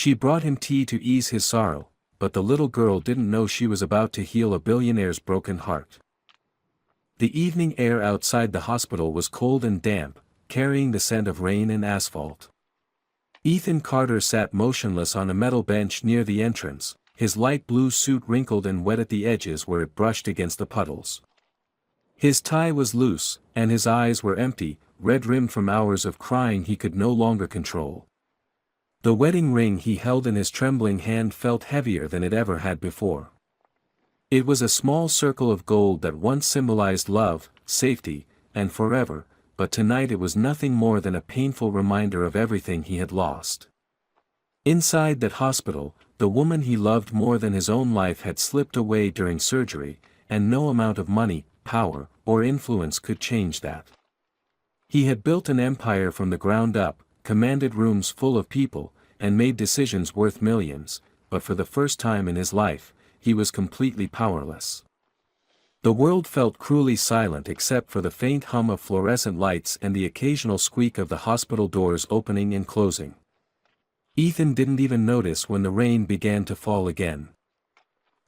She brought him tea to ease his sorrow, but the little girl didn't know she was about to heal a billionaire's broken heart. The evening air outside the hospital was cold and damp, carrying the scent of rain and asphalt. Ethan Carter sat motionless on a metal bench near the entrance, his light blue suit wrinkled and wet at the edges where it brushed against the puddles. His tie was loose, and his eyes were empty, red-rimmed from hours of crying he could no longer control. The wedding ring he held in his trembling hand felt heavier than it ever had before. It was a small circle of gold that once symbolized love, safety, and forever, but tonight it was nothing more than a painful reminder of everything he had lost. Inside that hospital, the woman he loved more than his own life had slipped away during surgery, and no amount of money, power, or influence could change that. He had built an empire from the ground up, commanded rooms full of people, and made decisions worth millions, but for the first time in his life, he was completely powerless. The world felt cruelly silent except for the faint hum of fluorescent lights and the occasional squeak of the hospital doors opening and closing. Ethan didn't even notice when the rain began to fall again.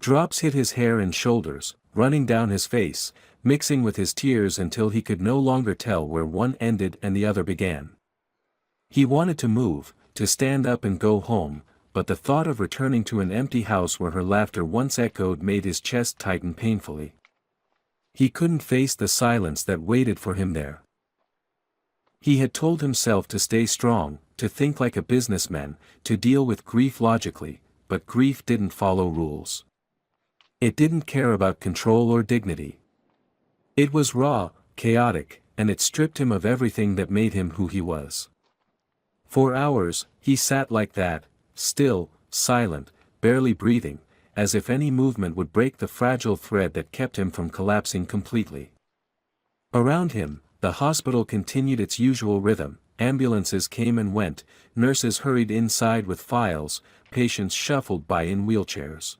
Drops hit his hair and shoulders, running down his face, mixing with his tears until he could no longer tell where one ended and the other began. He wanted to move, to stand up and go home, but the thought of returning to an empty house where her laughter once echoed made his chest tighten painfully. He couldn't face the silence that waited for him there. He had told himself to stay strong, to think like a businessman, to deal with grief logically, but grief didn't follow rules. It didn't care about control or dignity. It was raw, chaotic, and it stripped him of everything that made him who he was. For hours, he sat like that, still, silent, barely breathing, as if any movement would break the fragile thread that kept him from collapsing completely. Around him, the hospital continued its usual rhythm, ambulances came and went, nurses hurried inside with files, patients shuffled by in wheelchairs.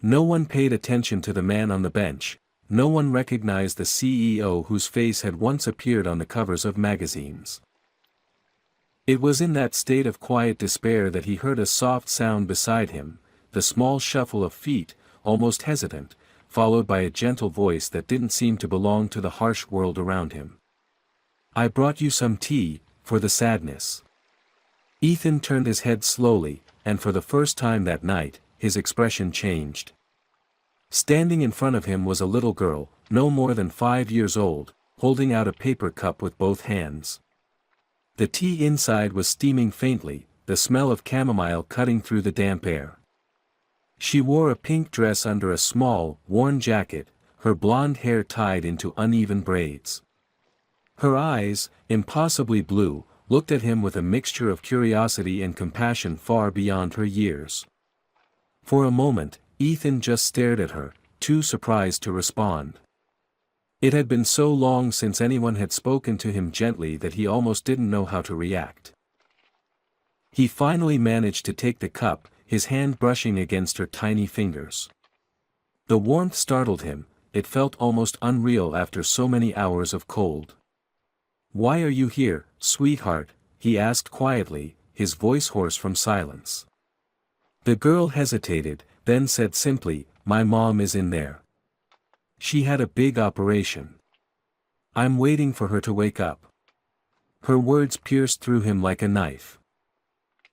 No one paid attention to the man on the bench, no one recognized the CEO whose face had once appeared on the covers of magazines. It was in that state of quiet despair that he heard a soft sound beside him, the small shuffle of feet, almost hesitant, followed by a gentle voice that didn't seem to belong to the harsh world around him. "I brought you some tea, for the sadness." Ethan turned his head slowly, and for the first time that night, his expression changed. Standing in front of him was a little girl, no more than 5 years old, holding out a paper cup with both hands. The tea inside was steaming faintly, the smell of chamomile cutting through the damp air. She wore a pink dress under a small, worn jacket, her blonde hair tied into uneven braids. Her eyes, impossibly blue, looked at him with a mixture of curiosity and compassion far beyond her years. For a moment, Ethan just stared at her, too surprised to respond. It had been so long since anyone had spoken to him gently that he almost didn't know how to react. He finally managed to take the cup, his hand brushing against her tiny fingers. The warmth startled him, it felt almost unreal after so many hours of cold. "Why are you here, sweetheart?" he asked quietly, his voice hoarse from silence. The girl hesitated, then said simply, "My mom is in there. She had a big operation. I'm waiting for her to wake up." Her words pierced through him like a knife.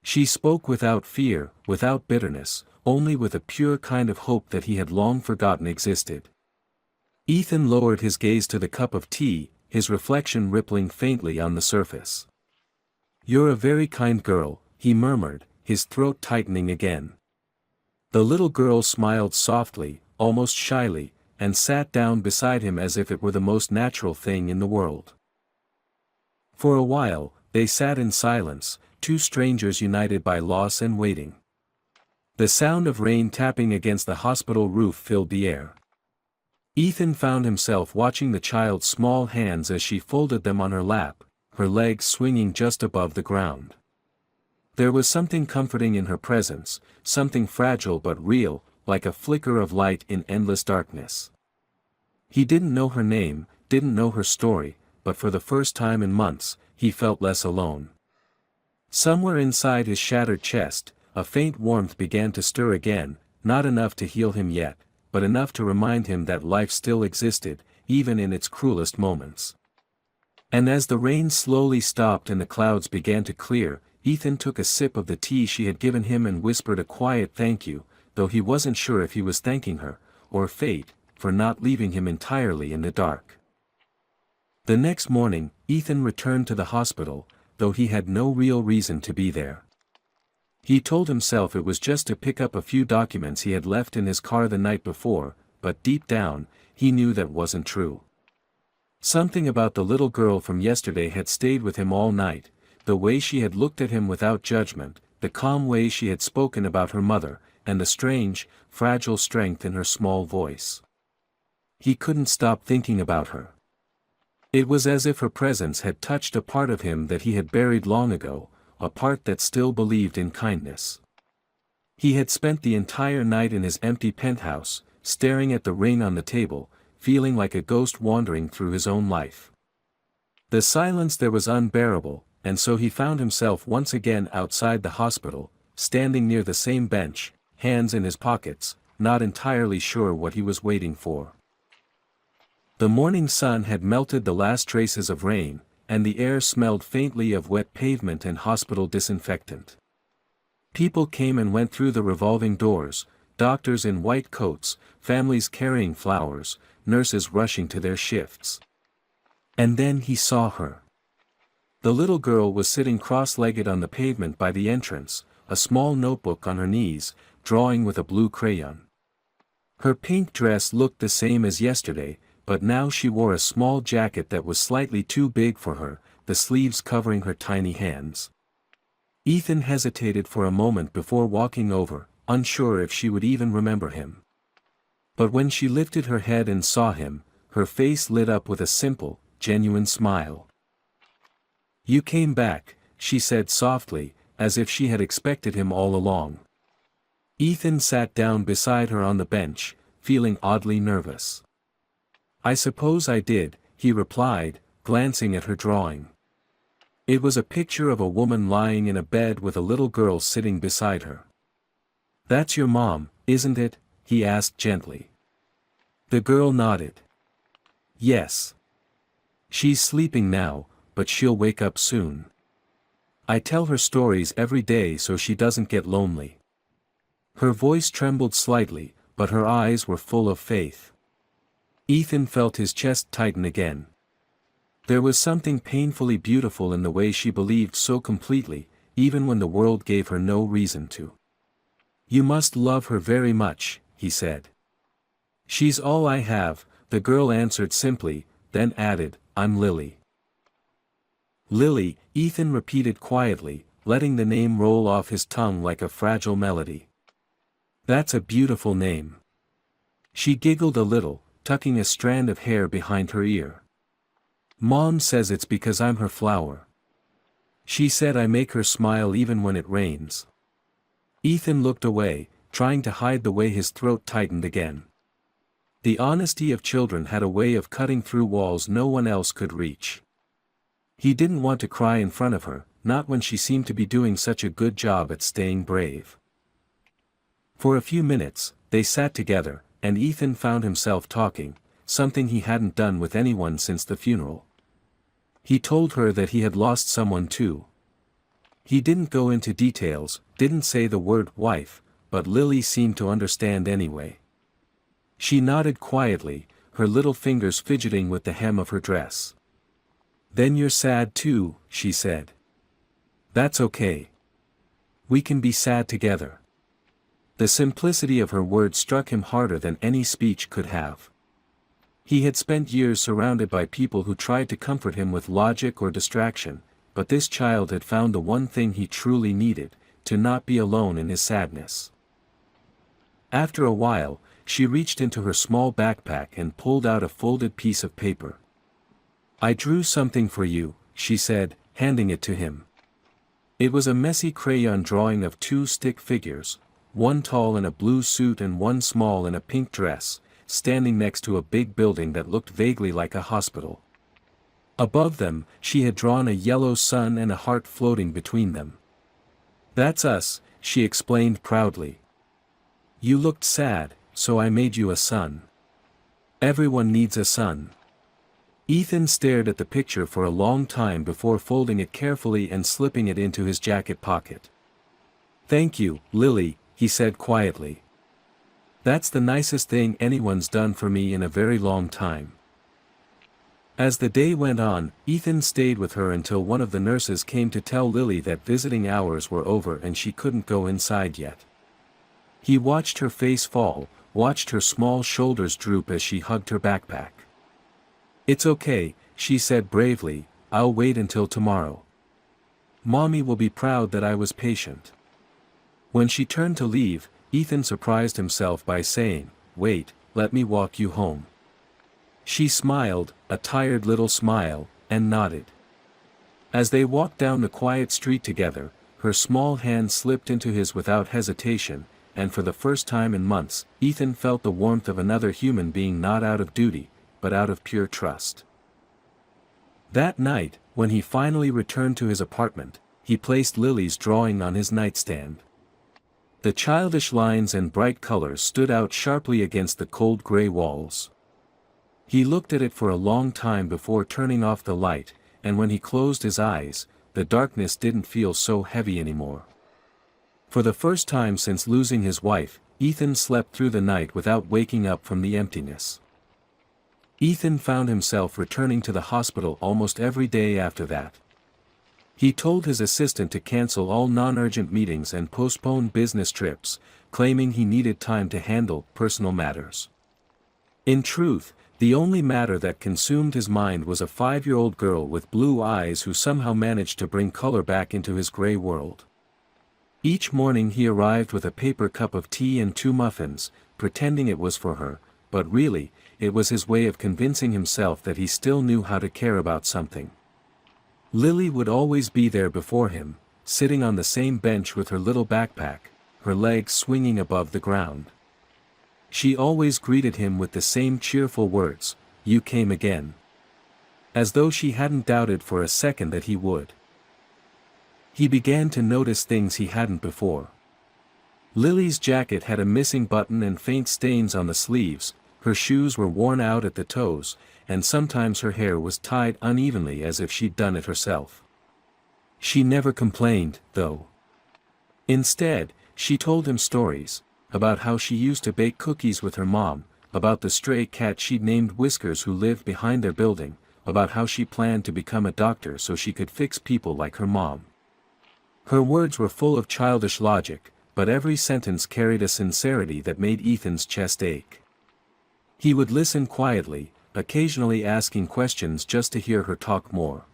She spoke without fear, without bitterness, only with a pure kind of hope that he had long forgotten existed. Ethan lowered his gaze to the cup of tea, his reflection rippling faintly on the surface. "You're a very kind girl," he murmured, his throat tightening again. The little girl smiled softly, almost shyly, and sat down beside him as if it were the most natural thing in the world. For a while, they sat in silence, two strangers united by loss and waiting. The sound of rain tapping against the hospital roof filled the air. Ethan found himself watching the child's small hands as she folded them on her lap, her legs swinging just above the ground. There was something comforting in her presence, something fragile but real, like a flicker of light in endless darkness. He didn't know her name, didn't know her story, but for the first time in months, he felt less alone. Somewhere inside his shattered chest, a faint warmth began to stir again, not enough to heal him yet, but enough to remind him that life still existed, even in its cruelest moments. And as the rain slowly stopped and the clouds began to clear, Ethan took a sip of the tea she had given him and whispered a quiet thank you, though he wasn't sure if he was thanking her, or fate, for not leaving him entirely in the dark. The next morning, Ethan returned to the hospital, though he had no real reason to be there. He told himself it was just to pick up a few documents he had left in his car the night before, but deep down, he knew that wasn't true. Something about the little girl from yesterday had stayed with him all night, the way she had looked at him without judgment, the calm way she had spoken about her mother, and the strange, fragile strength in her small voice. He couldn't stop thinking about her. It was as if her presence had touched a part of him that he had buried long ago, a part that still believed in kindness. He had spent the entire night in his empty penthouse, staring at the ring on the table, feeling like a ghost wandering through his own life. The silence there was unbearable, and so he found himself once again outside the hospital, standing near the same bench, hands in his pockets, not entirely sure what he was waiting for. The morning sun had melted the last traces of rain, and the air smelled faintly of wet pavement and hospital disinfectant. People came and went through the revolving doors, doctors in white coats, families carrying flowers, nurses rushing to their shifts. And then he saw her. The little girl was sitting cross-legged on the pavement by the entrance, a small notebook on her knees, drawing with a blue crayon. Her pink dress looked the same as yesterday, but now she wore a small jacket that was slightly too big for her, the sleeves covering her tiny hands. Ethan hesitated for a moment before walking over, unsure if she would even remember him. But when she lifted her head and saw him, her face lit up with a simple, genuine smile. "You came back," she said softly, as if she had expected him all along. Ethan sat down beside her on the bench, feeling oddly nervous. "I suppose I did," he replied, glancing at her drawing. It was a picture of a woman lying in a bed with a little girl sitting beside her. "That's your mom, isn't it?" he asked gently. The girl nodded. "Yes. She's sleeping now, but she'll wake up soon. I tell her stories every day so she doesn't get lonely." Her voice trembled slightly, but her eyes were full of faith. Ethan felt his chest tighten again. There was something painfully beautiful in the way she believed so completely, even when the world gave her no reason to. "You must love her very much," he said. "She's all I have," the girl answered simply, then added, "I'm Lily." "Lily," Ethan repeated quietly, letting the name roll off his tongue like a fragile melody. "That's a beautiful name." She giggled a little, tucking a strand of hair behind her ear. "Mom says it's because I'm her flower. She said I make her smile even when it rains." Ethan looked away, trying to hide the way his throat tightened again. The honesty of children had a way of cutting through walls no one else could reach. He didn't want to cry in front of her, not when she seemed to be doing such a good job at staying brave. For a few minutes, they sat together, and Ethan found himself talking, something he hadn't done with anyone since the funeral. He told her that he had lost someone too. He didn't go into details, didn't say the word wife, but Lily seemed to understand anyway. She nodded quietly, her little fingers fidgeting with the hem of her dress. "Then you're sad too," she said. "That's okay. We can be sad together." The simplicity of her words struck him harder than any speech could have. He had spent years surrounded by people who tried to comfort him with logic or distraction, but this child had found the one thing he truly needed, to not be alone in his sadness. After a while, she reached into her small backpack and pulled out a folded piece of paper. "I drew something for you," she said, handing it to him. It was a messy crayon drawing of two stick figures, one tall in a blue suit and one small in a pink dress, standing next to a big building that looked vaguely like a hospital. Above them, she had drawn a yellow sun and a heart floating between them. "That's us," she explained proudly. You looked sad, so I made you a son. Everyone needs a son. Ethan stared at the picture for a long time before folding it carefully and slipping it into his jacket pocket. Thank you, Lily, he said quietly. That's the nicest thing anyone's done for me in a very long time. As the day went on, Ethan stayed with her until one of the nurses came to tell Lily that visiting hours were over and she couldn't go inside yet. He watched her face fall, watched her small shoulders droop as she hugged her backpack. It's okay, she said bravely, I'll wait until tomorrow. Mommy will be proud that I was patient. When she turned to leave, Ethan surprised himself by saying, Wait, let me walk you home. She smiled, a tired little smile, and nodded. As they walked down the quiet street together, her small hand slipped into his without hesitation, and for the first time in months, Ethan felt the warmth of another human being, not out of duty, but out of pure trust. That night, when he finally returned to his apartment, he placed Lily's drawing on his nightstand. The childish lines and bright colors stood out sharply against the cold gray walls. He looked at it for a long time before turning off the light, and when he closed his eyes, the darkness didn't feel so heavy anymore. For the first time since losing his wife, Ethan slept through the night without waking up from the emptiness. Ethan found himself returning to the hospital almost every day after that. He told his assistant to cancel all non-urgent meetings and postpone business trips, claiming he needed time to handle personal matters. In truth, the only matter that consumed his mind was a 5-year-old girl with blue eyes who somehow managed to bring color back into his gray world. Each morning he arrived with a paper cup of tea and 2 muffins, pretending it was for her, but really, it was his way of convincing himself that he still knew how to care about something. Lily would always be there before him, sitting on the same bench with her little backpack, her legs swinging above the ground. She always greeted him with the same cheerful words, "You came again." As though she hadn't doubted for a second that he would. He began to notice things he hadn't before. Lily's jacket had a missing button and faint stains on the sleeves, her shoes were worn out at the toes, and sometimes her hair was tied unevenly as if she'd done it herself. She never complained, though. Instead, she told him stories, about how she used to bake cookies with her mom, about the stray cat she'd named Whiskers who lived behind their building, about how she planned to become a doctor so she could fix people like her mom. Her words were full of childish logic, but every sentence carried a sincerity that made Ethan's chest ache. He would listen quietly, occasionally asking questions just to hear her talk more.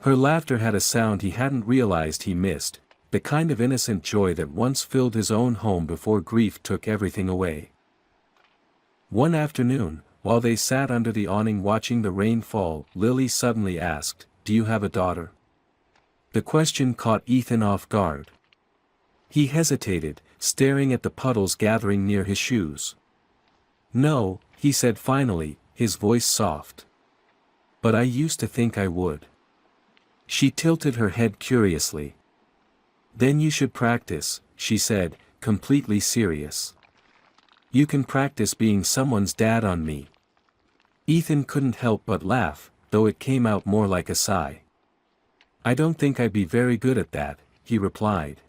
Her laughter had a sound he hadn't realized he missed, the kind of innocent joy that once filled his own home before grief took everything away. One afternoon, while they sat under the awning watching the rain fall, Lily suddenly asked, "Do you have a daughter?" The question caught Ethan off guard. He hesitated, staring at the puddles gathering near his shoes. "No," he said finally, his voice soft. "But I used to think I would." She tilted her head curiously. "Then you should practice," she said, completely serious. "You can practice being someone's dad on me." Ethan couldn't help but laugh, though it came out more like a sigh. "I don't think I'd be very good at that," he replied.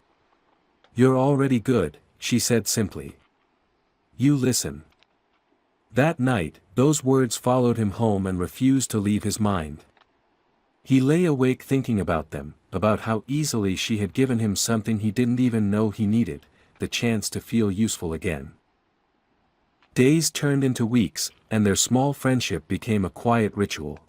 "You're already good," she said simply. "You listen." That night, those words followed him home and refused to leave his mind. He lay awake thinking about them, about how easily she had given him something he didn't even know he needed, the chance to feel useful again. Days turned into weeks, and their small friendship became a quiet ritual.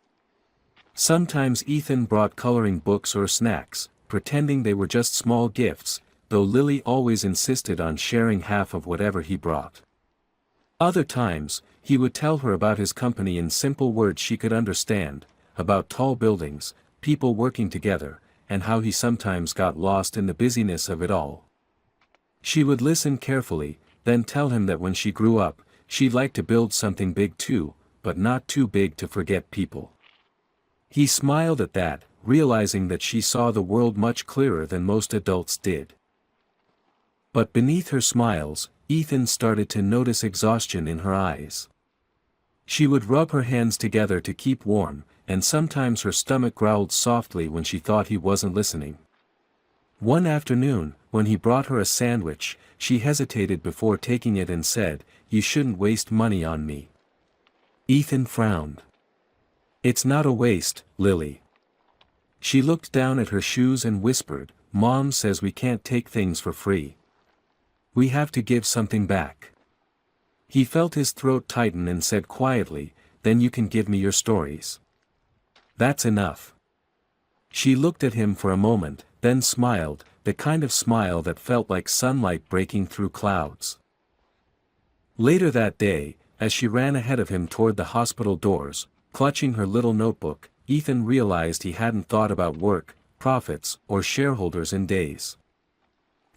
Sometimes Ethan brought coloring books or snacks, pretending they were just small gifts, though Lily always insisted on sharing half of whatever he brought. Other times, he would tell her about his company in simple words she could understand, about tall buildings, people working together, and how he sometimes got lost in the busyness of it all. She would listen carefully, then tell him that when she grew up, she'd like to build something big too, but not too big to forget people. He smiled at that, realizing that she saw the world much clearer than most adults did. But beneath her smiles, Ethan started to notice exhaustion in her eyes. She would rub her hands together to keep warm, and sometimes her stomach growled softly when she thought he wasn't listening. One afternoon, when he brought her a sandwich, she hesitated before taking it and said, "You shouldn't waste money on me." Ethan frowned. "It's not a waste, Lily." She looked down at her shoes and whispered, "Mom says we can't take things for free. We have to give something back." He felt his throat tighten and said quietly, "Then you can give me your stories. That's enough." She looked at him for a moment, then smiled, the kind of smile that felt like sunlight breaking through clouds. Later that day, as she ran ahead of him toward the hospital doors, clutching her little notebook, Ethan realized he hadn't thought about work, profits, or shareholders in days.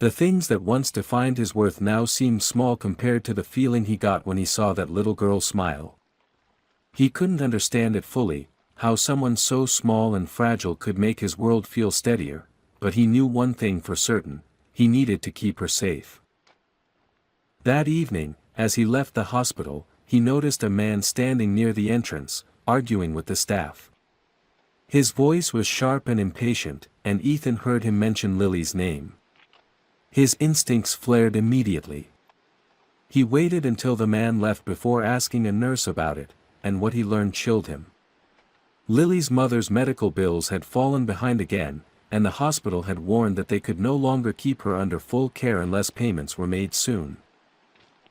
The things that once defined his worth now seemed small compared to the feeling he got when he saw that little girl smile. He couldn't understand it fully, how someone so small and fragile could make his world feel steadier, but he knew one thing for certain: he needed to keep her safe. That evening, as he left the hospital, he noticed a man standing near the entrance, arguing with the staff. His voice was sharp and impatient, and Ethan heard him mention Lily's name. His instincts flared immediately. He waited until the man left before asking a nurse about it, and what he learned chilled him. Lily's mother's medical bills had fallen behind again, and the hospital had warned that they could no longer keep her under full care unless payments were made soon.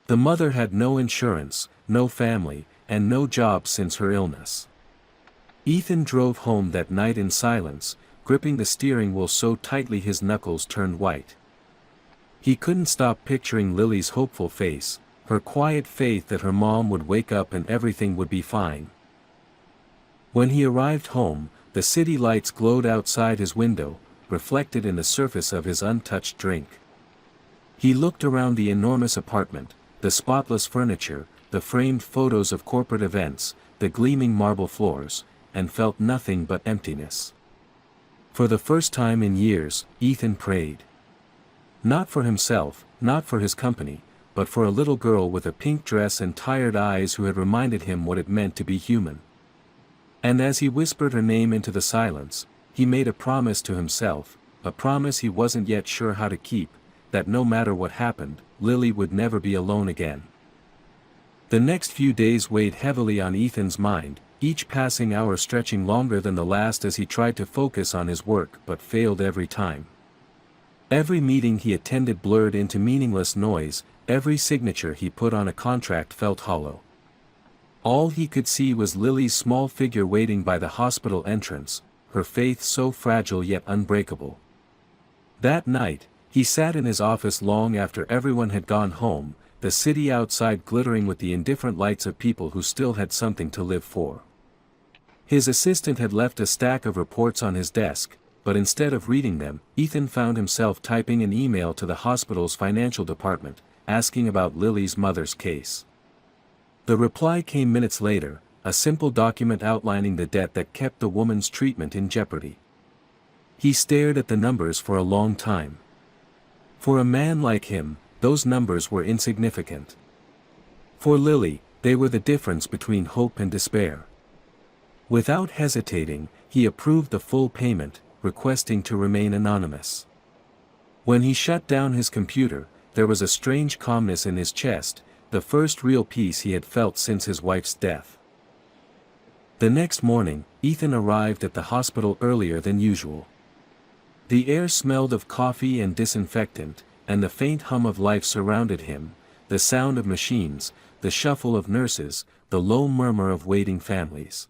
The mother had no insurance, no family, and no job since her illness. Ethan drove home that night in silence, gripping the steering wheel so tightly his knuckles turned white. He couldn't stop picturing Lily's hopeful face, her quiet faith that her mom would wake up and everything would be fine. When he arrived home, the city lights glowed outside his window, reflected in the surface of his untouched drink. He looked around the enormous apartment, the spotless furniture, the framed photos of corporate events, the gleaming marble floors, and felt nothing but emptiness. For the first time in years, Ethan prayed. Not for himself, not for his company, but for a little girl with a pink dress and tired eyes who had reminded him what it meant to be human. And as he whispered her name into the silence, he made a promise to himself, a promise he wasn't yet sure how to keep, that no matter what happened, Lily would never be alone again. The next few days weighed heavily on Ethan's mind, each passing hour stretching longer than the last as he tried to focus on his work but failed every time. Every meeting he attended blurred into meaningless noise, every signature he put on a contract felt hollow. All he could see was Lily's small figure waiting by the hospital entrance, her faith so fragile yet unbreakable. That night, he sat in his office long after everyone had gone home, the city outside glittering with the indifferent lights of people who still had something to live for. His assistant had left a stack of reports on his desk, but instead of reading them, Ethan found himself typing an email to the hospital's financial department, asking about Lily's mother's case. The reply came minutes later, a simple document outlining the debt that kept the woman's treatment in jeopardy. He stared at the numbers for a long time. For a man like him, those numbers were insignificant. For Lily, they were the difference between hope and despair. Without hesitating, he approved the full payment, requesting to remain anonymous. When he shut down his computer, there was a strange calmness in his chest, the first real peace he had felt since his wife's death. The next morning, Ethan arrived at the hospital earlier than usual. The air smelled of coffee and disinfectant, and the faint hum of life surrounded him, the sound of machines, the shuffle of nurses, the low murmur of waiting families.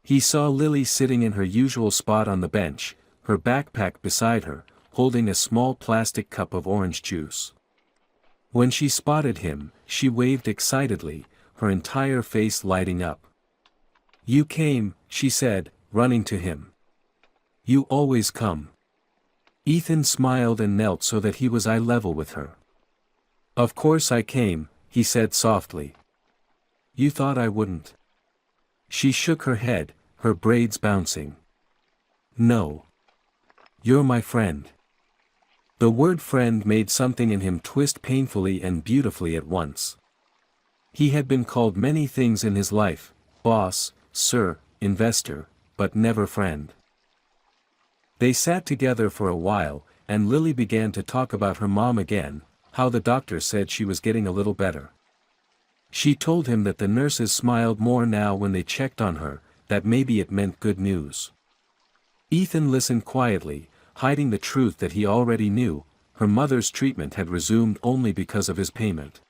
He saw Lily sitting in her usual spot on the bench, her backpack beside her, holding a small plastic cup of orange juice. When she spotted him, she waved excitedly, her entire face lighting up. "You came," she said, running to him. "You always come." Ethan smiled and knelt so that he was eye level with her. "Of course I came," he said softly. "You thought I wouldn't?" She shook her head, her braids bouncing. "No. You're my friend. The word friend made something in him twist painfully and beautifully at once. He had been called many things in his life: boss, sir, investor, but never friend. They sat together for a while, and Lily began to talk about her mom again, how the doctor said she was getting a little better. She told him that the nurses smiled more now when they checked on her, that maybe it meant good news. Ethan listened quietly, hiding the truth that he already knew: her mother's treatment had resumed only because of his payment.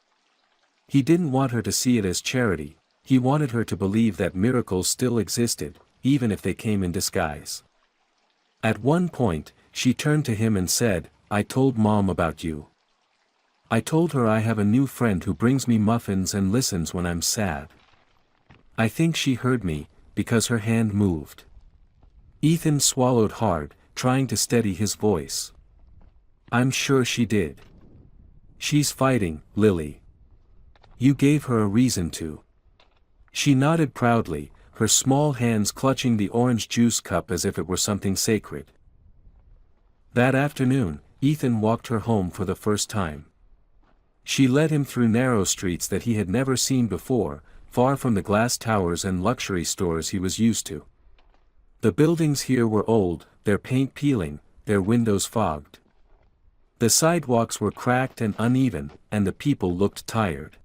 He didn't want her to see it as charity, he wanted her to believe that miracles still existed, even if they came in disguise. At one point, she turned to him and said, "I told Mom about you. I told her I have a new friend who brings me muffins and listens when I'm sad." I think she heard me, because her hand moved. Ethan swallowed hard, trying to steady his voice. "I'm sure she did. She's fighting, Lily. You gave her a reason to." She nodded proudly, her small hands clutching the orange juice cup as if it were something sacred. That afternoon, Ethan walked her home for the first time. She led him through narrow streets that he had never seen before, far from the glass towers and luxury stores he was used to. The buildings here were old, their paint peeling, their windows fogged. The sidewalks were cracked and uneven, and the people looked tired.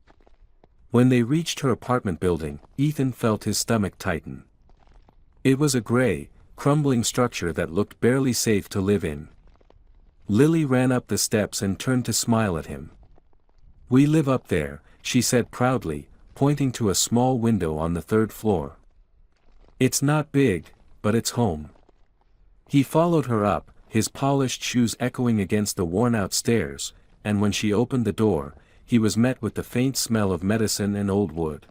When they reached her apartment building, Ethan felt his stomach tighten. It was a gray, crumbling structure that looked barely safe to live in. Lily ran up the steps and turned to smile at him. "We live up there," she said proudly, pointing to a small window on the third floor. "It's not big, but it's home." He followed her up, his polished shoes echoing against the worn-out stairs, and when she opened the door, he was met with the faint smell of medicine and old wood.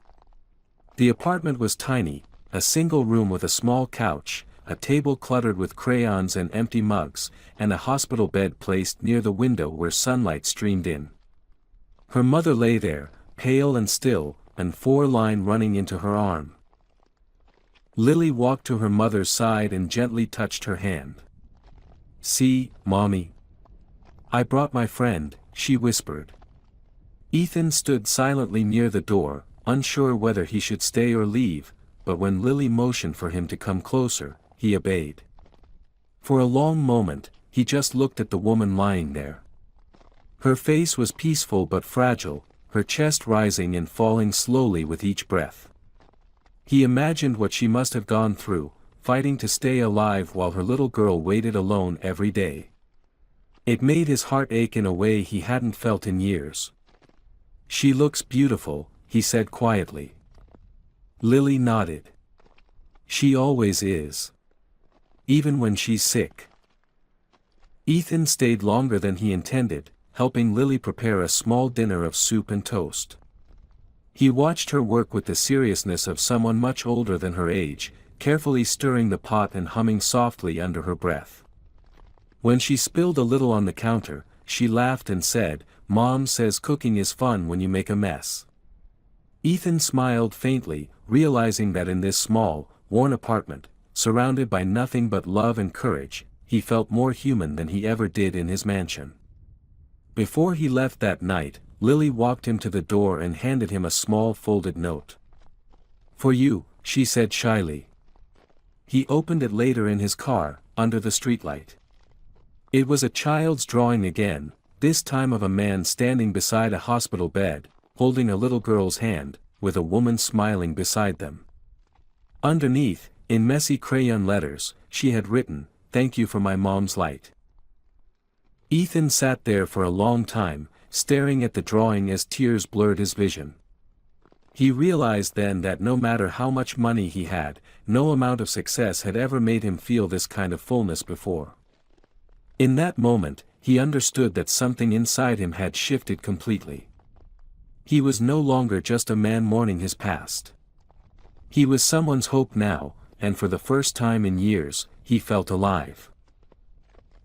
The apartment was tiny, a single room with a small couch, a table cluttered with crayons and empty mugs, and a hospital bed placed near the window where sunlight streamed in. Her mother lay there, pale and still, and 4-line running into her arm. Lily walked to her mother's side and gently touched her hand. "See, Mommy. I brought my friend," she whispered. Ethan stood silently near the door, unsure whether he should stay or leave, but when Lily motioned for him to come closer, he obeyed. For a long moment, he just looked at the woman lying there. Her face was peaceful but fragile, her chest rising and falling slowly with each breath. He imagined what she must have gone through, fighting to stay alive while her little girl waited alone every day. It made his heart ache in a way he hadn't felt in years. "She looks beautiful," he said quietly. Lily nodded. "She always is. Even when she's sick." Ethan stayed longer than he intended, helping Lily prepare a small dinner of soup and toast. He watched her work with the seriousness of someone much older than her age, carefully stirring the pot and humming softly under her breath. When she spilled a little on the counter, she laughed and said, "Mom says cooking is fun when you make a mess." Ethan smiled faintly, realizing that in this small, worn apartment, surrounded by nothing but love and courage, he felt more human than he ever did in his mansion. Before he left that night, Lily walked him to the door and handed him a small folded note. "For you," she said shyly. He opened it later in his car, under the streetlight. It was a child's drawing again, this time of a man standing beside a hospital bed, holding a little girl's hand, with a woman smiling beside them. Underneath, in messy crayon letters, she had written, "Thank you for my mom's light." Ethan sat there for a long time, staring at the drawing as tears blurred his vision. He realized then that no matter how much money he had, no amount of success had ever made him feel this kind of fullness before. In that moment, he understood that something inside him had shifted completely. He was no longer just a man mourning his past. He was someone's hope now, and for the first time in years, he felt alive.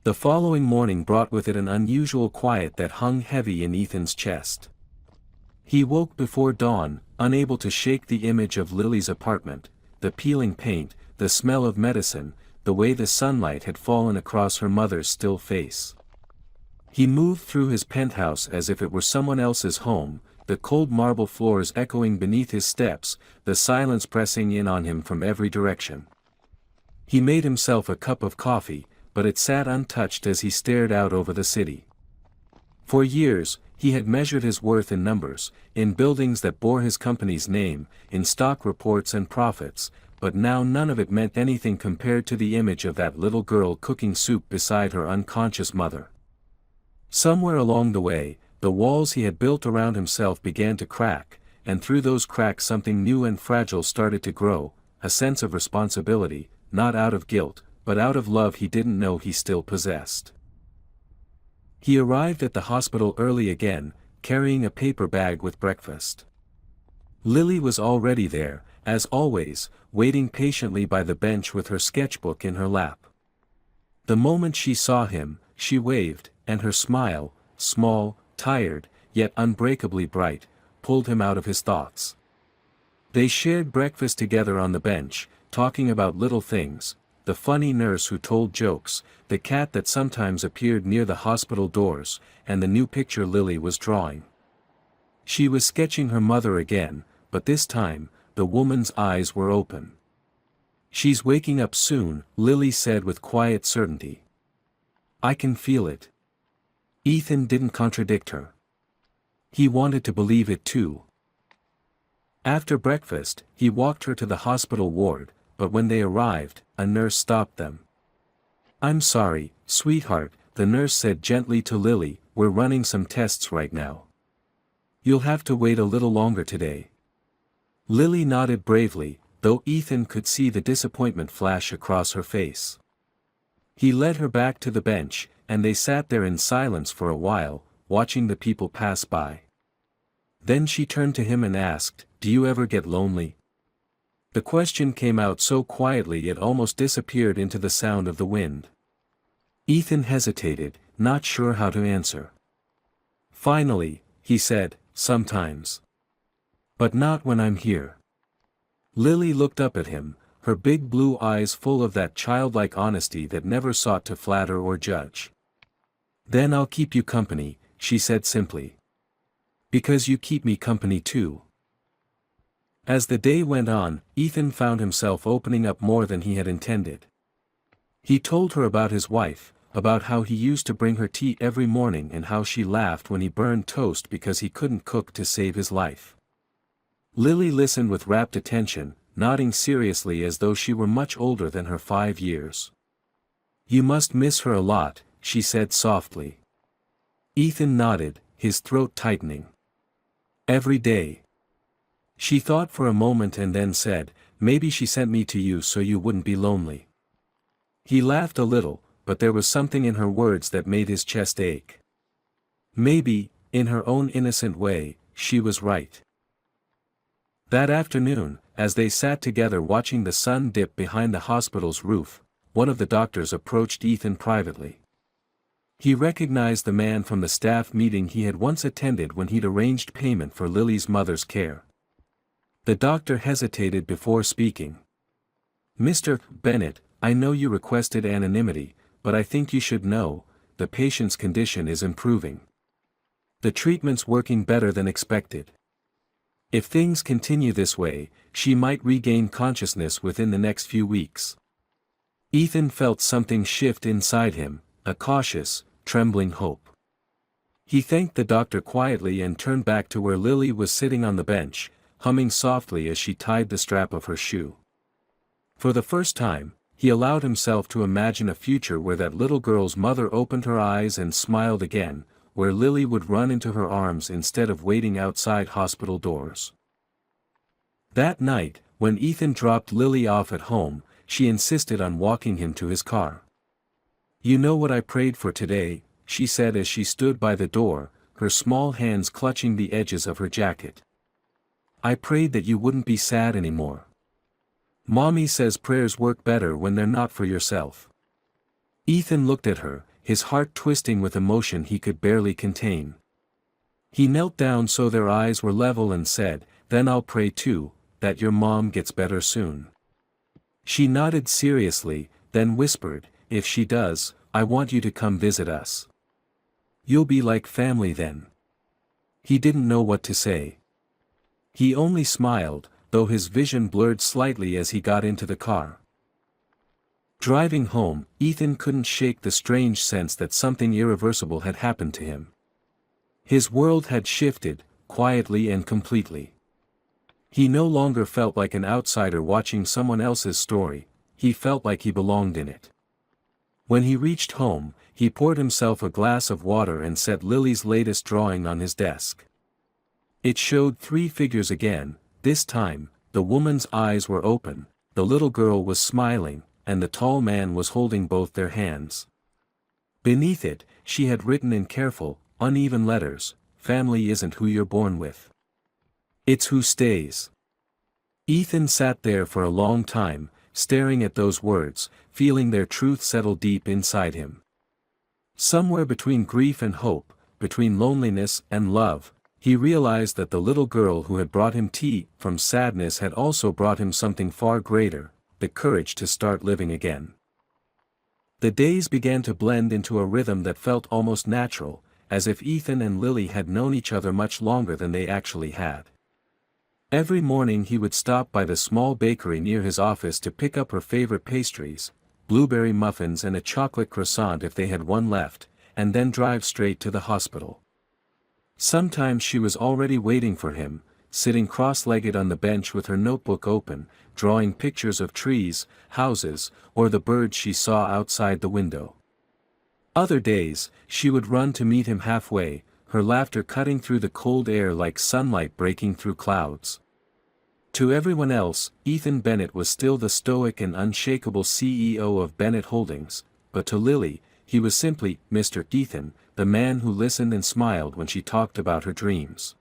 The following morning brought with it an unusual quiet that hung heavy in Ethan's chest. He woke before dawn, unable to shake the image of Lily's apartment, the peeling paint, the smell of medicine, the way the sunlight had fallen across her mother's still face. He moved through his penthouse as if it were someone else's home, the cold marble floors echoing beneath his steps, the silence pressing in on him from every direction. He made himself a cup of coffee, but it sat untouched as he stared out over the city. For years, he had measured his worth in numbers, in buildings that bore his company's name, in stock reports and profits, but now none of it meant anything compared to the image of that little girl cooking soup beside her unconscious mother. Somewhere along the way, the walls he had built around himself began to crack, and through those cracks something new and fragile started to grow, a sense of responsibility, not out of guilt, but out of love he didn't know he still possessed. He arrived at the hospital early again, carrying a paper bag with breakfast. Lily was already there, as always, waiting patiently by the bench with her sketchbook in her lap. The moment she saw him, she waved, and her smile, small, tired, yet unbreakably bright, pulled him out of his thoughts. They shared breakfast together on the bench, talking about little things, the funny nurse who told jokes, the cat that sometimes appeared near the hospital doors, and the new picture Lily was drawing. She was sketching her mother again, but this time, the woman's eyes were open. "She's waking up soon," Lily said with quiet certainty. "I can feel it." Ethan didn't contradict her. He wanted to believe it too. After breakfast, he walked her to the hospital ward, but when they arrived, a nurse stopped them. "I'm sorry, sweetheart," the nurse said gently to Lily, "we're running some tests right now. You'll have to wait a little longer today." Lily nodded bravely, though Ethan could see the disappointment flash across her face. He led her back to the bench, and they sat there in silence for a while, watching the people pass by. Then she turned to him and asked, "Do you ever get lonely?" The question came out so quietly it almost disappeared into the sound of the wind. Ethan hesitated, not sure how to answer. Finally, he said, "Sometimes. But not when I'm here." Lily looked up at him, her big blue eyes full of that childlike honesty that never sought to flatter or judge. "Then I'll keep you company," she said simply. "Because you keep me company too." As the day went on, Ethan found himself opening up more than he had intended. He told her about his wife, about how he used to bring her tea every morning and how she laughed when he burned toast because he couldn't cook to save his life. Lily listened with rapt attention, nodding seriously as though she were much older than her 5 years. "You must miss her a lot," she said softly. Ethan nodded, his throat tightening. "Every day." She thought for a moment and then said, "Maybe she sent me to you so you wouldn't be lonely." He laughed a little, but there was something in her words that made his chest ache. Maybe, in her own innocent way, she was right. That afternoon, as they sat together watching the sun dip behind the hospital's roof, one of the doctors approached Ethan privately. He recognized the man from the staff meeting he had once attended when he'd arranged payment for Lily's mother's care. The doctor hesitated before speaking. "Mr. Bennett, I know you requested anonymity, but I think you should know, the patient's condition is improving. The treatment's working better than expected. If things continue this way, she might regain consciousness within the next few weeks." Ethan felt something shift inside him, a cautious, trembling hope. He thanked the doctor quietly and turned back to where Lily was sitting on the bench, humming softly as she tied the strap of her shoe. For the first time, he allowed himself to imagine a future where that little girl's mother opened her eyes and smiled again, where Lily would run into her arms instead of waiting outside hospital doors. That night, when Ethan dropped Lily off at home, she insisted on walking him to his car. "You know what I prayed for today," she said as she stood by the door, her small hands clutching the edges of her jacket. "I prayed that you wouldn't be sad anymore. Mommy says prayers work better when they're not for yourself." Ethan looked at her, his heart twisting with emotion he could barely contain. He knelt down so their eyes were level and said, "Then I'll pray too, that your mom gets better soon." She nodded seriously, then whispered, "If she does, I want you to come visit us." You'll be like family then." He didn't know what to say. He only smiled, though his vision blurred slightly as he got into the car. Driving home, Ethan couldn't shake the strange sense that something irreversible had happened to him. His world had shifted, quietly and completely. He no longer felt like an outsider watching someone else's story, he felt like he belonged in it. When he reached home, he poured himself a glass of water and set Lily's latest drawing on his desk. It showed 3 figures again. This time, the woman's eyes were open, the little girl was smiling, and the tall man was holding both their hands. Beneath it, she had written in careful, uneven letters, "Family isn't who you're born with. It's who stays." Ethan sat there for a long time, staring at those words, feeling their truth settle deep inside him. Somewhere between grief and hope, between loneliness and love, he realized that the little girl who had brought him tea from sadness had also brought him something far greater, the courage to start living again. The days began to blend into a rhythm that felt almost natural, as if Ethan and Lily had known each other much longer than they actually had. Every morning he would stop by the small bakery near his office to pick up her favorite pastries, blueberry muffins and a chocolate croissant if they had one left, and then drive straight to the hospital. Sometimes she was already waiting for him, sitting cross-legged on the bench with her notebook open, drawing pictures of trees, houses, or the birds she saw outside the window. Other days, she would run to meet him halfway, her laughter cutting through the cold air like sunlight breaking through clouds. To everyone else, Ethan Bennett was still the stoic and unshakable CEO of Bennett Holdings, but to Lily, he was simply Mr. Ethan, the man who listened and smiled when she talked about her dreams.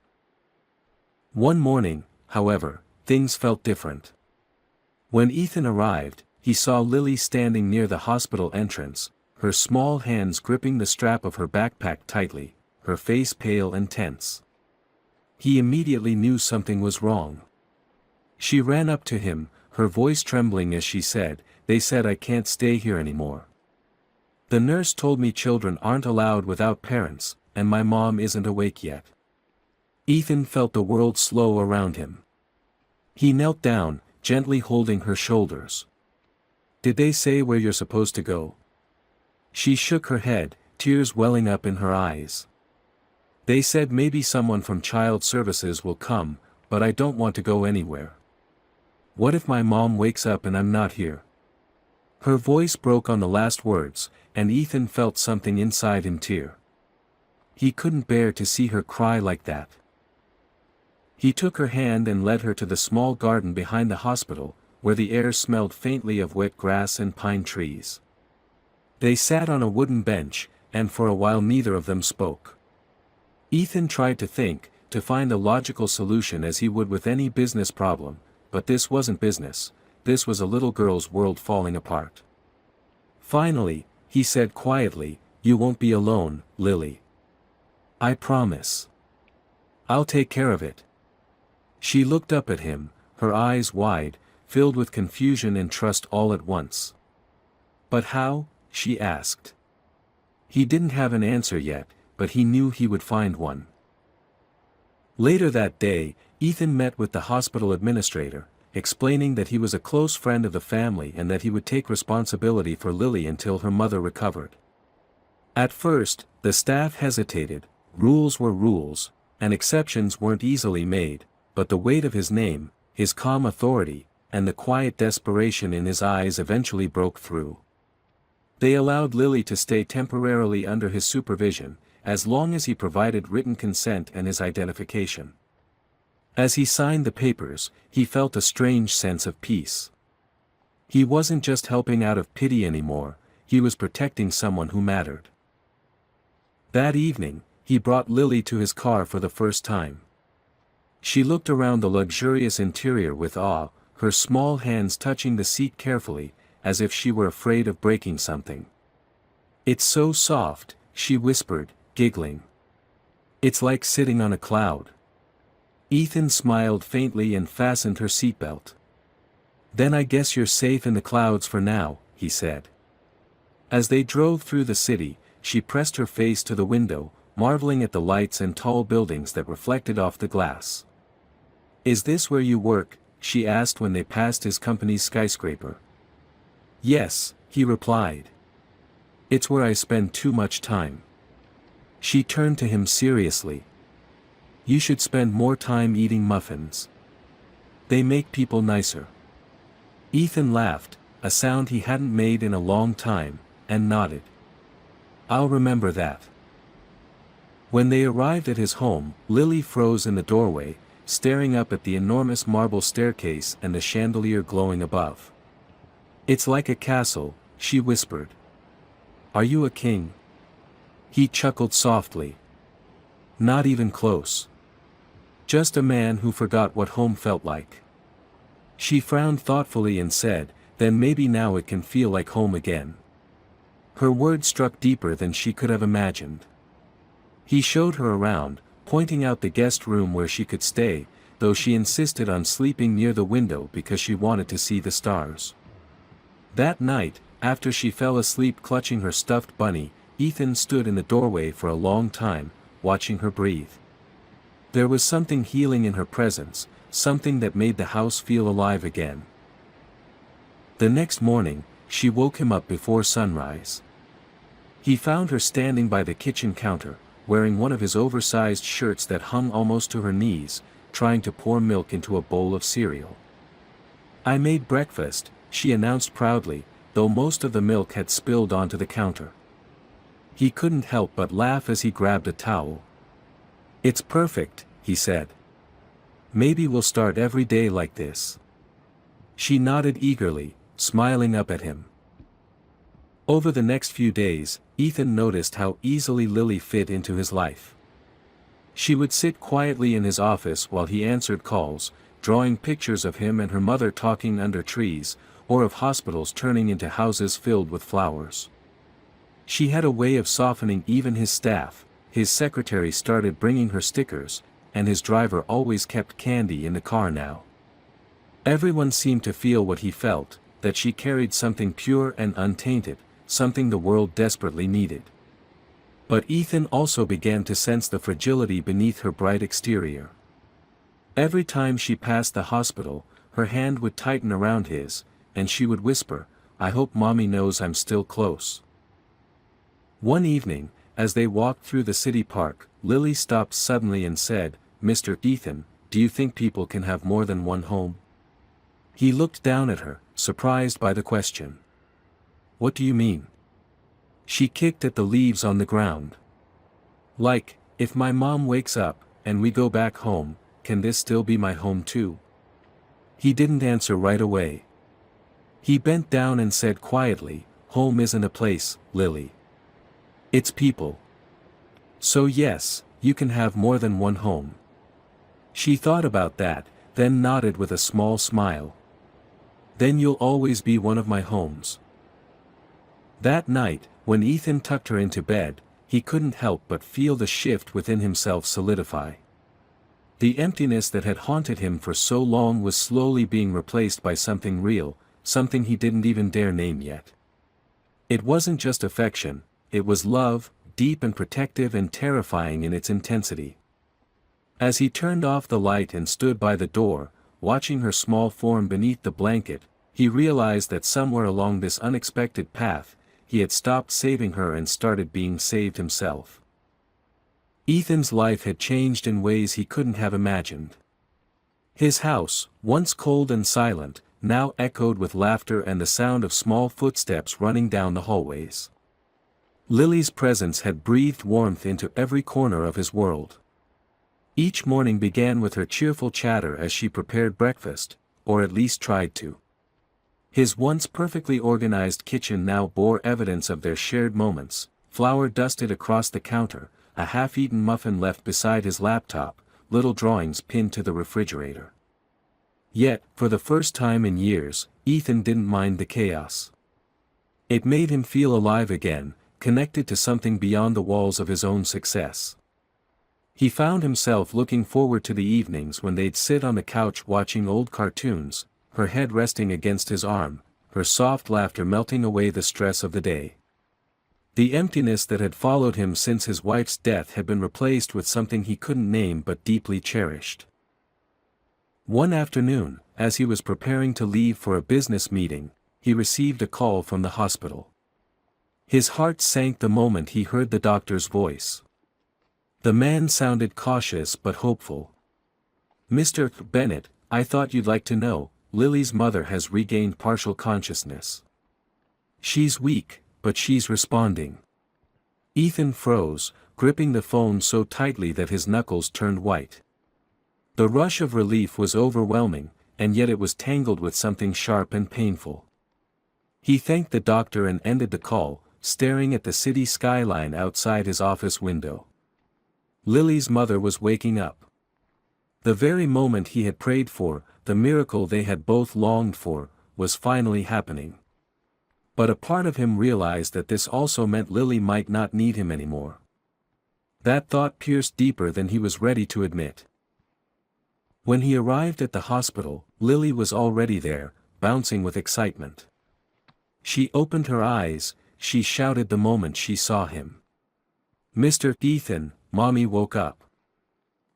One morning, however, things felt different. When Ethan arrived, he saw Lily standing near the hospital entrance, her small hands gripping the strap of her backpack tightly, her face pale and tense. He immediately knew something was wrong. She ran up to him, her voice trembling as she said, "They said I can't stay here anymore. The nurse told me children aren't allowed without parents, and my mom isn't awake yet." Ethan felt the world slow around him. He knelt down, gently holding her shoulders. "Did they say where you're supposed to go?" She shook her head, tears welling up in her eyes. "They said maybe someone from Child Services will come, but I don't want to go anywhere. What if my mom wakes up and I'm not here?" Her voice broke on the last words, and Ethan felt something inside him tear. He couldn't bear to see her cry like that. He took her hand and led her to the small garden behind the hospital, where the air smelled faintly of wet grass and pine trees. They sat on a wooden bench, and for a while neither of them spoke. Ethan tried to think, to find a logical solution as he would with any business problem, but this wasn't business, this was a little girl's world falling apart. Finally, he said quietly, "You won't be alone, Lily. I promise. I'll take care of it." She looked up at him, her eyes wide, filled with confusion and trust all at once. "But how?" she asked. He didn't have an answer yet, but he knew he would find one. Later that day, Ethan met with the hospital administrator, explaining that he was a close friend of the family and that he would take responsibility for Lily until her mother recovered. At first, the staff hesitated, rules were rules, and exceptions weren't easily made, but the weight of his name, his calm authority, and the quiet desperation in his eyes eventually broke through. They allowed Lily to stay temporarily under his supervision, as long as he provided written consent and his identification. As he signed the papers, he felt a strange sense of peace. He wasn't just helping out of pity anymore, he was protecting someone who mattered. That evening, he brought Lily to his car for the first time. She looked around the luxurious interior with awe, her small hands touching the seat carefully, as if she were afraid of breaking something. "It's so soft," she whispered, giggling. "It's like sitting on a cloud." Ethan smiled faintly and fastened her seatbelt. "Then I guess you're safe in the clouds for now," he said. As they drove through the city, she pressed her face to the window, marveling at the lights and tall buildings that reflected off the glass. "Is this where you work?" she asked when they passed his company's skyscraper. "Yes," he replied. "It's where I spend too much time." She turned to him seriously. "You should spend more time eating muffins. They make people nicer." Ethan laughed, a sound he hadn't made in a long time, and nodded. "I'll remember that." When they arrived at his home, Lily froze in the doorway, staring up at the enormous marble staircase and the chandelier glowing above. "It's like a castle," she whispered. "Are you a king?" He chuckled softly. "Not even close. Just a man who forgot what home felt like." She frowned thoughtfully and said, "Then maybe now it can feel like home again." Her words struck deeper than she could have imagined. He showed her around, pointing out the guest room where she could stay, though she insisted on sleeping near the window because she wanted to see the stars. That night, after she fell asleep clutching her stuffed bunny, Ethan stood in the doorway for a long time, watching her breathe. There was something healing in her presence, something that made the house feel alive again. The next morning, she woke him up before sunrise. He found her standing by the kitchen counter, wearing one of his oversized shirts that hung almost to her knees, trying to pour milk into a bowl of cereal. "I made breakfast," she announced proudly, though most of the milk had spilled onto the counter. He couldn't help but laugh as he grabbed a towel. "It's perfect," he said. "Maybe we'll start every day like this." She nodded eagerly, smiling up at him. Over the next few days, Ethan noticed how easily Lily fit into his life. She would sit quietly in his office while he answered calls, drawing pictures of him and her mother talking under trees, or of hospitals turning into houses filled with flowers. She had a way of softening even his staff. His secretary started bringing her stickers, and his driver always kept candy in the car now. Everyone seemed to feel what he felt, that she carried something pure and untainted, something the world desperately needed. But Ethan also began to sense the fragility beneath her bright exterior. Every time she passed the hospital, her hand would tighten around his, and she would whisper, "I hope Mommy knows I'm still close." One evening, as they walked through the city park, Lily stopped suddenly and said, "Mr. Ethan, do you think people can have more than one home?" He looked down at her, surprised by the question. "What do you mean?" She kicked at the leaves on the ground. "Like, if my mom wakes up, and we go back home, can this still be my home too?" He didn't answer right away. He bent down and said quietly, "Home isn't a place, Lily. It's people. So yes, you can have more than one home." She thought about that, then nodded with a small smile. "Then you'll always be one of my homes." That night, when Ethan tucked her into bed, he couldn't help but feel the shift within himself solidify. The emptiness that had haunted him for so long was slowly being replaced by something real, something he didn't even dare name yet. It wasn't just affection, it was love, deep and protective and terrifying in its intensity. As he turned off the light and stood by the door, watching her small form beneath the blanket, he realized that somewhere along this unexpected path, he had stopped saving her and started being saved himself. Ethan's life had changed in ways he couldn't have imagined. His house, once cold and silent, now echoed with laughter and the sound of small footsteps running down the hallways. Lily's presence had breathed warmth into every corner of his world. Each morning began with her cheerful chatter as she prepared breakfast, or at least tried to. His once perfectly organized kitchen now bore evidence of their shared moments, flour dusted across the counter, a half-eaten muffin left beside his laptop, little drawings pinned to the refrigerator. Yet, for the first time in years, Ethan didn't mind the chaos. It made him feel alive again, connected to something beyond the walls of his own success. He found himself looking forward to the evenings when they'd sit on the couch watching old cartoons, her head resting against his arm, her soft laughter melting away the stress of the day. The emptiness that had followed him since his wife's death had been replaced with something he couldn't name but deeply cherished. One afternoon, as he was preparing to leave for a business meeting, he received a call from the hospital. His heart sank the moment he heard the doctor's voice. The man sounded cautious but hopeful. "Mr. Bennett, I thought you'd like to know, Lily's mother has regained partial consciousness. She's weak, but she's responding." Ethan froze, gripping the phone so tightly that his knuckles turned white. The rush of relief was overwhelming, and yet it was tangled with something sharp and painful. He thanked the doctor and ended the call, staring at the city skyline outside his office window. Lily's mother was waking up. The very moment he had prayed for, the miracle they had both longed for, was finally happening. But a part of him realized that this also meant Lily might not need him anymore. That thought pierced deeper than he was ready to admit. When he arrived at the hospital, Lily was already there, bouncing with excitement. She opened her eyes, she shouted the moment she saw him. "Mr. Ethan, Mommy woke up."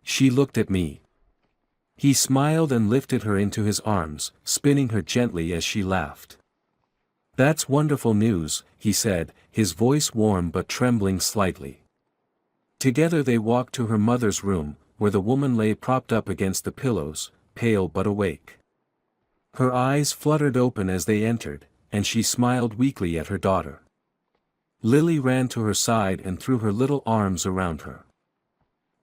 She looked at me. He smiled and lifted her into his arms, spinning her gently as she laughed. "That's wonderful news," he said, his voice warm but trembling slightly. Together they walked to her mother's room, where the woman lay propped up against the pillows, pale but awake. Her eyes fluttered open as they entered, and she smiled weakly at her daughter. Lily ran to her side and threw her little arms around her.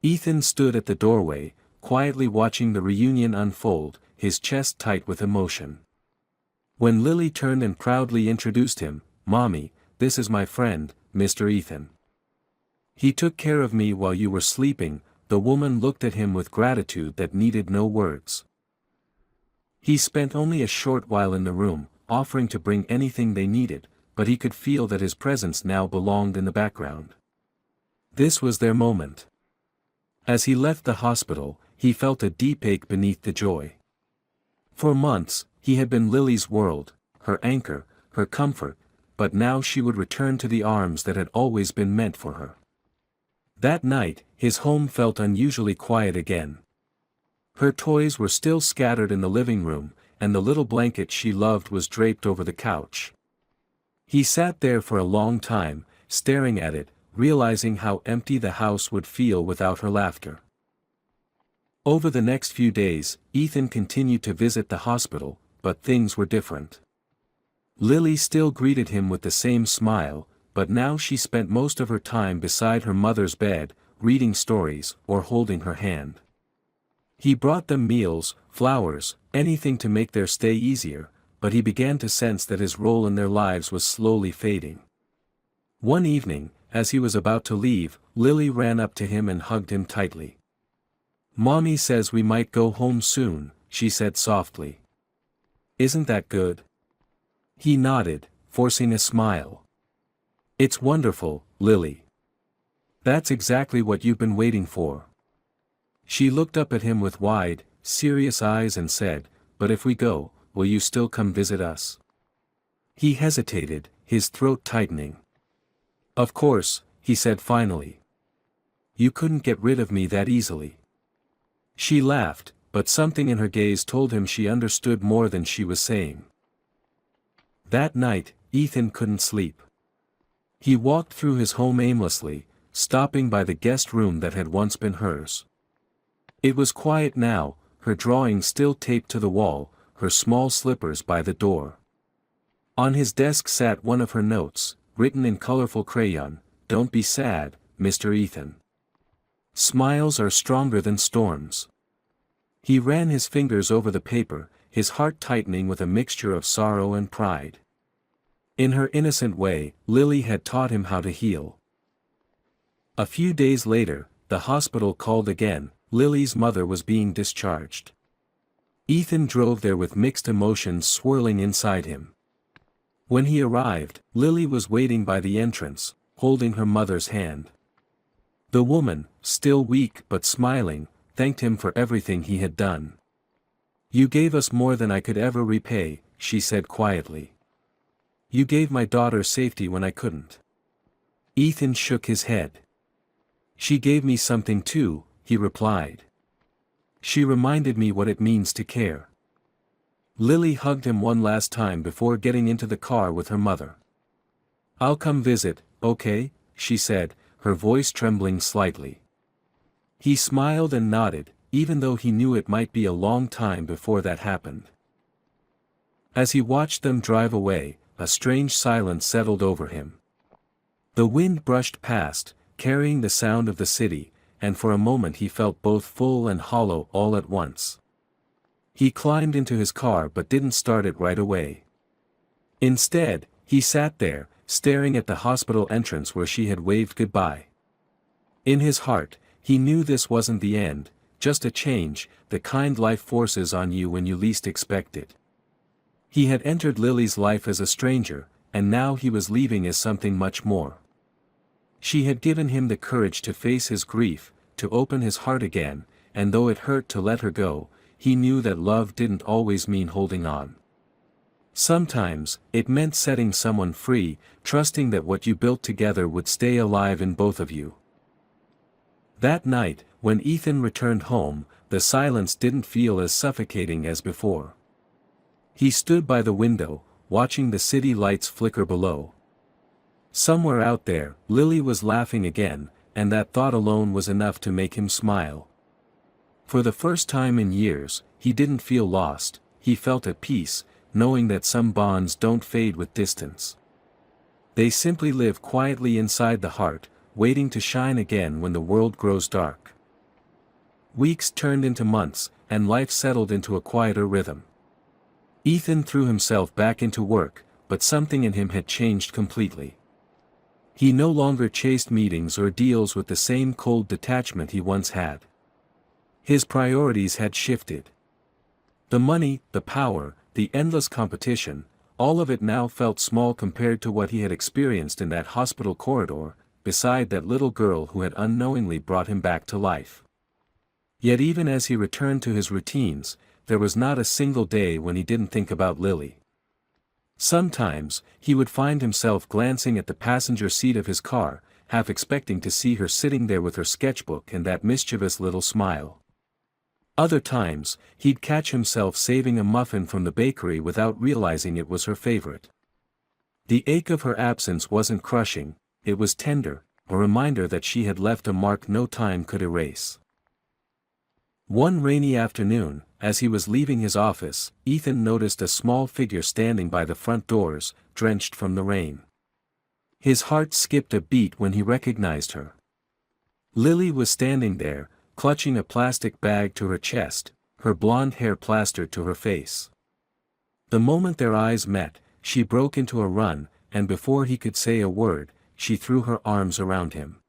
Ethan stood at the doorway, quietly watching the reunion unfold, his chest tight with emotion. When Lily turned and proudly introduced him, "Mommy, this is my friend, Mr. Ethan. He took care of me while you were sleeping," the woman looked at him with gratitude that needed no words. He spent only a short while in the room, offering to bring anything they needed, but he could feel that his presence now belonged in the background. This was their moment. As he left the hospital, he felt a deep ache beneath the joy. For months, he had been Lily's world, her anchor, her comfort, but now she would return to the arms that had always been meant for her. That night, his home felt unusually quiet again. Her toys were still scattered in the living room, and the little blanket she loved was draped over the couch. He sat there for a long time, staring at it, realizing how empty the house would feel without her laughter. Over the next few days, Ethan continued to visit the hospital, but things were different. Lily still greeted him with the same smile, but now she spent most of her time beside her mother's bed, reading stories or holding her hand. He brought them meals, flowers, anything to make their stay easier, but he began to sense that his role in their lives was slowly fading. One evening, as he was about to leave, Lily ran up to him and hugged him tightly. "Mommy says we might go home soon," she said softly. "Isn't that good?" He nodded, forcing a smile. "It's wonderful, Lily. That's exactly what you've been waiting for." She looked up at him with wide, serious eyes and said, "But if we go, will you still come visit us?" He hesitated, his throat tightening. "Of course," he said finally. "You couldn't get rid of me that easily." She laughed, but something in her gaze told him she understood more than she was saying. That night, Ethan couldn't sleep. He walked through his home aimlessly, stopping by the guest room that had once been hers. It was quiet now, her drawings still taped to the wall, her small slippers by the door. On his desk sat one of her notes, written in colorful crayon, "Don't be sad, Mr. Ethan. Smiles are stronger than storms." He ran his fingers over the paper, his heart tightening with a mixture of sorrow and pride. In her innocent way, Lily had taught him how to heal. A few days later, the hospital called again. Lily's mother was being discharged. Ethan drove there with mixed emotions swirling inside him. When he arrived, Lily was waiting by the entrance, holding her mother's hand. The woman, still weak but smiling, thanked him for everything he had done. "You gave us more than I could ever repay," she said quietly. "You gave my daughter safety when I couldn't." Ethan shook his head. She gave me something too, he replied. She reminded me what it means to care. Lily hugged him one last time before getting into the car with her mother. I'll come visit, okay, she said, her voice trembling slightly. He smiled and nodded, even though he knew it might be a long time before that happened. As he watched them drive away, a strange silence settled over him. The wind brushed past, carrying the sound of the city, and for a moment he felt both full and hollow all at once. He climbed into his car but didn't start it right away. Instead, he sat there, staring at the hospital entrance where she had waved goodbye. In his heart, he knew this wasn't the end, just a change, the kind life forces on you when you least expect it. He had entered Lily's life as a stranger, and now he was leaving as something much more. She had given him the courage to face his grief, to open his heart again, and though it hurt to let her go, he knew that love didn't always mean holding on. Sometimes, it meant setting someone free, trusting that what you built together would stay alive in both of you. That night, when Ethan returned home, the silence didn't feel as suffocating as before. He stood by the window, watching the city lights flicker below. Somewhere out there, Lily was laughing again, and that thought alone was enough to make him smile. For the first time in years, he didn't feel lost, he felt at peace, knowing that some bonds don't fade with distance. They simply live quietly inside the heart, waiting to shine again when the world grows dark. Weeks turned into months, and life settled into a quieter rhythm. Ethan threw himself back into work, but something in him had changed completely. He no longer chased meetings or deals with the same cold detachment he once had. His priorities had shifted. The money, the power, the endless competition, all of it now felt small compared to what he had experienced in that hospital corridor, beside that little girl who had unknowingly brought him back to life. Yet even as he returned to his routines, there was not a single day when he didn't think about Lily. Sometimes, he would find himself glancing at the passenger seat of his car, half expecting to see her sitting there with her sketchbook and that mischievous little smile. Other times, he'd catch himself saving a muffin from the bakery without realizing it was her favorite. The ache of her absence wasn't crushing, it was tender, a reminder that she had left a mark no time could erase. One rainy afternoon, as he was leaving his office, Ethan noticed a small figure standing by the front doors, drenched from the rain. His heart skipped a beat when he recognized her. Lily was standing there, clutching a plastic bag to her chest, her blonde hair plastered to her face. The moment their eyes met, she broke into a run, and before he could say a word, she threw her arms around him.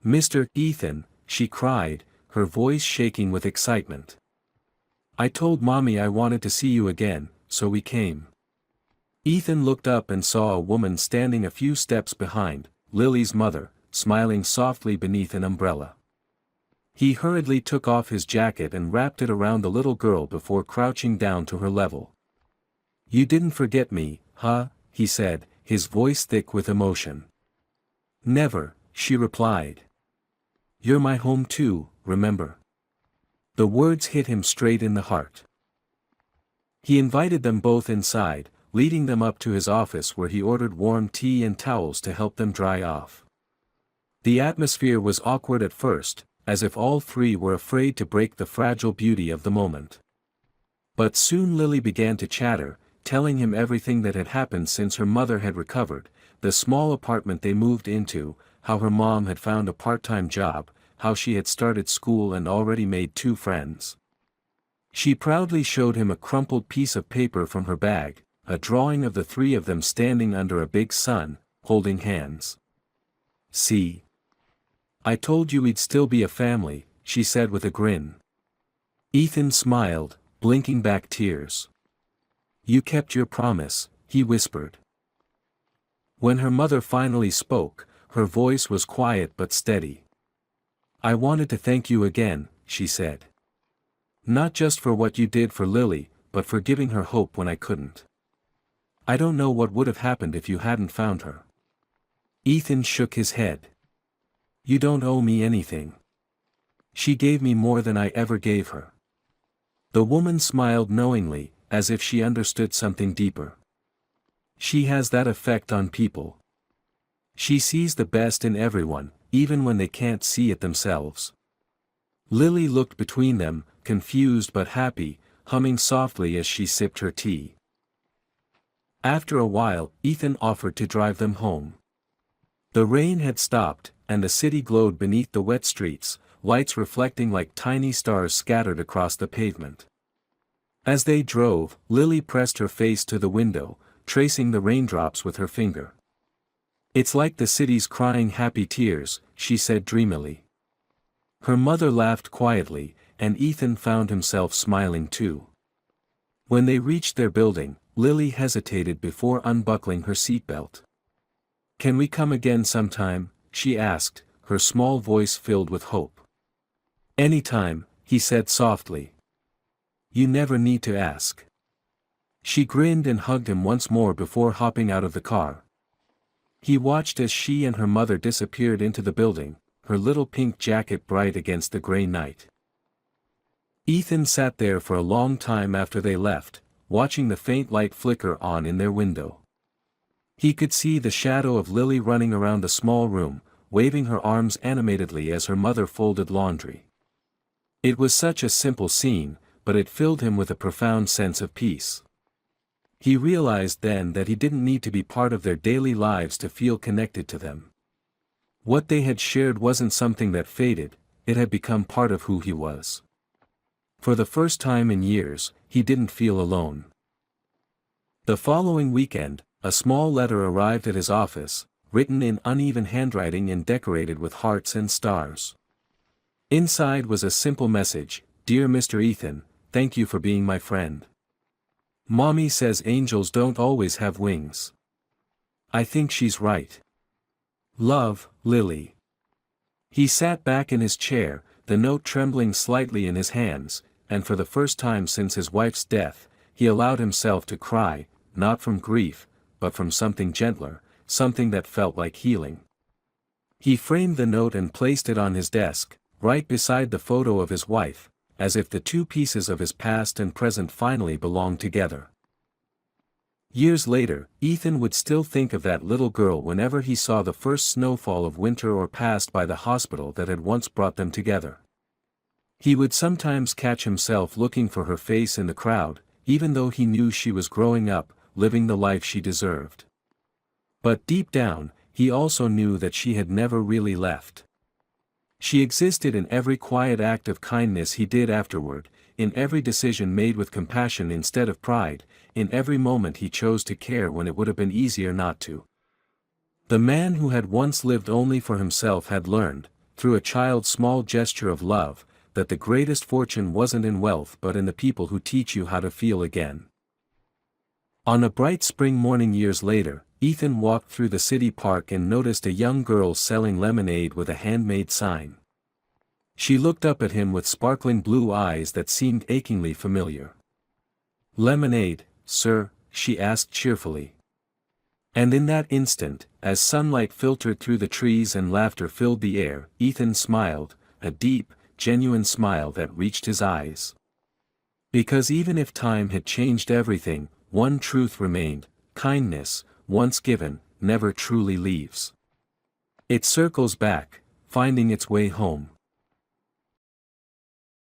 "Mr. Ethan," she cried, her voice shaking with excitement. "I told Mommy I wanted to see you again, so we came." Ethan looked up and saw a woman standing a few steps behind, Lily's mother, smiling softly beneath an umbrella. He hurriedly took off his jacket and wrapped it around the little girl before crouching down to her level. "You didn't forget me, huh?" he said, his voice thick with emotion. "Never," she replied. "You're my home too, remember?" The words hit him straight in the heart. He invited them both inside, leading them up to his office where he ordered warm tea and towels to help them dry off. The atmosphere was awkward at first, as if all three were afraid to break the fragile beauty of the moment. But soon Lily began to chatter, telling him everything that had happened since her mother had recovered, the small apartment they moved into, how her mom had found a part-time job, how she had started school and already made 2 friends. She proudly showed him a crumpled piece of paper from her bag, a drawing of the 3 of them standing under a big sun, holding hands. "See? I told you we'd still be a family," she said with a grin. Ethan smiled, blinking back tears. "You kept your promise," he whispered. When her mother finally spoke, her voice was quiet but steady. "I wanted to thank you again," she said. "Not just for what you did for Lily, but for giving her hope when I couldn't. I don't know what would have happened if you hadn't found her." Ethan shook his head. You don't owe me anything. She gave me more than I ever gave her. The woman smiled knowingly, as if she understood something deeper. She has that effect on people. She sees the best in everyone, even when they can't see it themselves. Lily looked between them, confused but happy, humming softly as she sipped her tea. After a while, Ethan offered to drive them home. The rain had stopped, and the city glowed beneath the wet streets, lights reflecting like tiny stars scattered across the pavement. As they drove, Lily pressed her face to the window, tracing the raindrops with her finger. It's like the city's crying happy tears, she said dreamily. Her mother laughed quietly, and Ethan found himself smiling too. When they reached their building, Lily hesitated before unbuckling her seatbelt. Can we come again sometime? She asked, her small voice filled with hope. Anytime, he said softly. You never need to ask. She grinned and hugged him once more before hopping out of the car. He watched as she and her mother disappeared into the building, her little pink jacket bright against the gray night. Ethan sat there for a long time after they left, watching the faint light flicker on in their window. He could see the shadow of Lily running around the small room, waving her arms animatedly as her mother folded laundry. It was such a simple scene, but it filled him with a profound sense of peace. He realized then that he didn't need to be part of their daily lives to feel connected to them. What they had shared wasn't something that faded, it had become part of who he was. For the first time in years, he didn't feel alone. The following weekend, a small letter arrived at his office, written in uneven handwriting and decorated with hearts and stars. Inside was a simple message: Dear Mr. Ethan, thank you for being my friend. Mommy says angels don't always have wings. I think she's right. Love, Lily. He sat back in his chair, the note trembling slightly in his hands, and for the first time since his wife's death, he allowed himself to cry, not from grief, but from something gentler, something that felt like healing. He framed the note and placed it on his desk, right beside the photo of his wife, as if the two pieces of his past and present finally belonged together. Years later, Ethan would still think of that little girl whenever he saw the first snowfall of winter or passed by the hospital that had once brought them together. He would sometimes catch himself looking for her face in the crowd, even though he knew she was growing up, living the life she deserved. But deep down, he also knew that she had never really left. She existed in every quiet act of kindness he did afterward, in every decision made with compassion instead of pride, in every moment he chose to care when it would have been easier not to. The man who had once lived only for himself had learned, through a child's small gesture of love, that the greatest fortune wasn't in wealth but in the people who teach you how to feel again. On a bright spring morning years later, Ethan walked through the city park and noticed a young girl selling lemonade with a handmade sign. She looked up at him with sparkling blue eyes that seemed achingly familiar. Lemonade, sir? She asked cheerfully. And in that instant, as sunlight filtered through the trees and laughter filled the air, Ethan smiled, a deep, genuine smile that reached his eyes. Because even if time had changed everything, one truth remained: kindness, once given, never truly leaves. It circles back, finding its way home.